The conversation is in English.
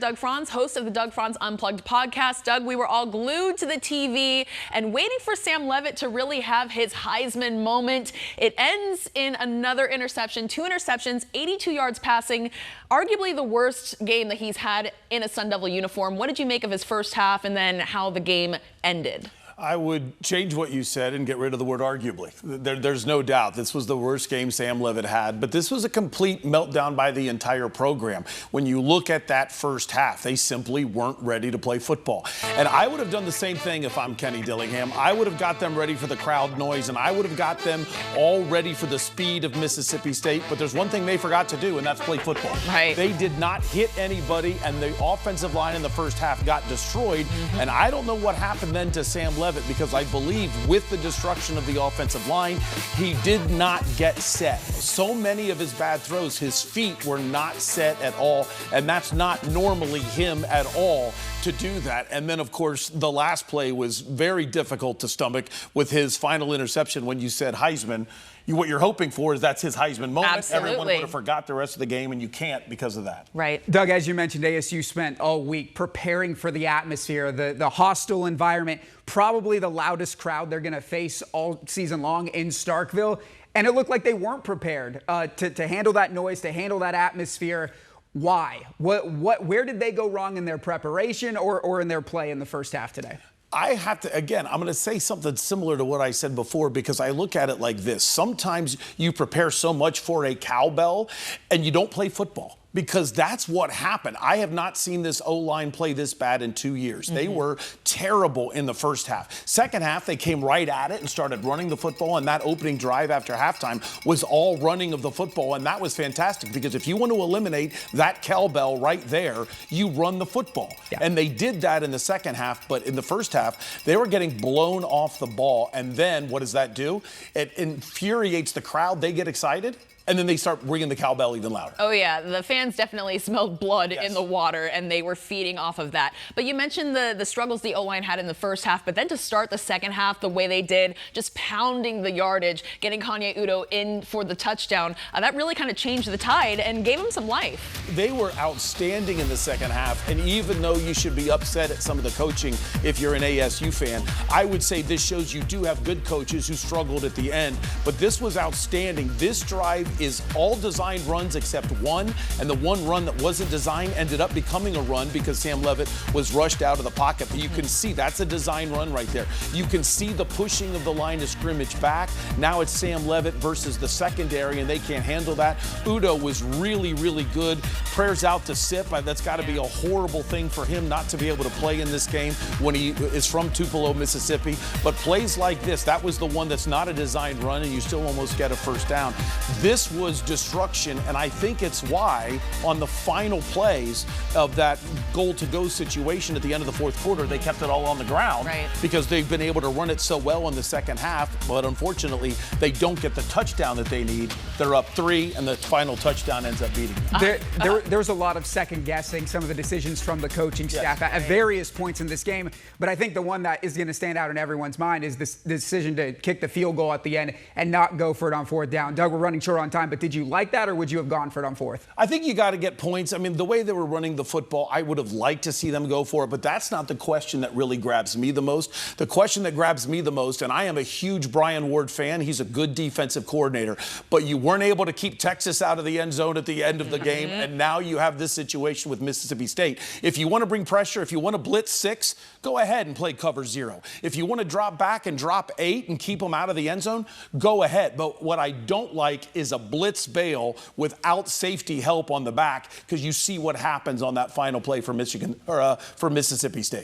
Doug Franz, host of the Doug Franz Unplugged podcast. Doug, we were all glued to the TV and waiting for Sam Leavitt to really have his Heisman moment. It ends in another interception, 2 interceptions, 82 yards passing, arguably the worst game that he's had in a Sun Devil uniform. What did you make of his first half and then how the game ended? I would change what you said and get rid of the word arguably. There's no doubt this was the worst game Sam Leavitt had, but this was a complete meltdown by the entire program. When you look at that first half, they simply weren't ready to play football. And I would have done the same thing if I'm Kenny Dillingham. I would have got them ready for the crowd noise, and I would have got them all ready for the speed of Mississippi State. But there's one thing they forgot to do, and that's play football. Right. They did not hit anybody, and the offensive line in the first half got destroyed. And I don't know what happened then to Sam Leavitt, because I believe with the destruction of the offensive line, he did not get set. So many of his bad throws, his feet were not set at all, and that's not normally him at all to do that. And then, of course, the last play was very difficult to stomach with his final interception when you said Heisman. What you're hoping for is that's his Heisman moment. Absolutely. Everyone would have forgot the rest of the game, and you can't because of that. Right. Doug, as you mentioned, ASU spent all week preparing for the atmosphere, the hostile environment, probably the loudest crowd they're going to face all season long in Starkville. And it looked like they weren't prepared to handle that noise, to handle that atmosphere. Why? Where did they go wrong in their preparation or in their play in the first half today? I have to, again, I'm going to say something similar to what I said before, because I look at it like this. Sometimes you prepare so much for a cowbell and you don't play football, because that's what happened. I have not seen this O-line play this bad in 2 years. They were terrible in the first half. Second half, they came right at it and started running the football, and that opening drive after halftime was all running of the football, and that was fantastic, because if you want to eliminate that cowbell right there, you run the football. Yeah. And they did that in the second half, but in the first half, they were getting blown off the ball, and then what does that do? It infuriates the crowd. They get excited, and then they start ringing the cowbell even louder. Oh, yeah. The fans definitely smelled blood in the water, and they were feeding off of that. But you mentioned the struggles the O-line had in the first half, but then to start the second half the way they did, just pounding the yardage, getting Kanye Udo in for the touchdown, that really kind of changed the tide and gave him some life. They were outstanding in the second half, and even though you should be upset at some of the coaching if you're an ASU fan, I would say this shows you do have good coaches who struggled at the end, but this was outstanding. This drive is all designed runs except one, and the one run that wasn't designed ended up becoming a run because Sam Leavitt was rushed out of the pocket. But you can see that's a design run right there. You can see the pushing of the line of scrimmage back. Now it's Sam Leavitt versus the secondary, and they can't handle that. Udo was really, really good. Prayers out to Sip. That's got to be a horrible thing for him not to be able to play in this game when he is from Tupelo, Mississippi. But plays like this, that was the one that's not a designed run, and you still almost get a first down. This was destruction, and I think it's why on the final plays of that goal-to-go situation at the end of the fourth quarter, they kept it all on the ground, because they've been able to run it so well in the second half, but unfortunately, they don't get the touchdown that they need. They're up 3, and the final touchdown ends up beating them. There's a lot of second-guessing some of the decisions from the coaching staff at various points in this game, but I think the one that is going to stand out in everyone's mind is this decision to kick the field goal at the end and not go for it on fourth down. Doug, we're running short on time, but did you like that, or would you have gone for it on fourth? I think you got to get points. I mean, the way they were running the football, I would have liked to see them go for it, but that's not the question that really grabs me the most. The question that grabs me the most, and I am a huge Brian Ward fan, he's a good defensive coordinator, but you weren't able to keep Texas out of the end zone at the end of the game, and now you have this situation with Mississippi State. If you want to bring pressure, if you want to blitz 6, go ahead and play cover 0. If you want to drop back and drop 8 and keep them out of the end zone, go ahead. But what I don't like is a blitz bail without safety help on the back, because you see what happens on that final play for Michigan or for Mississippi State.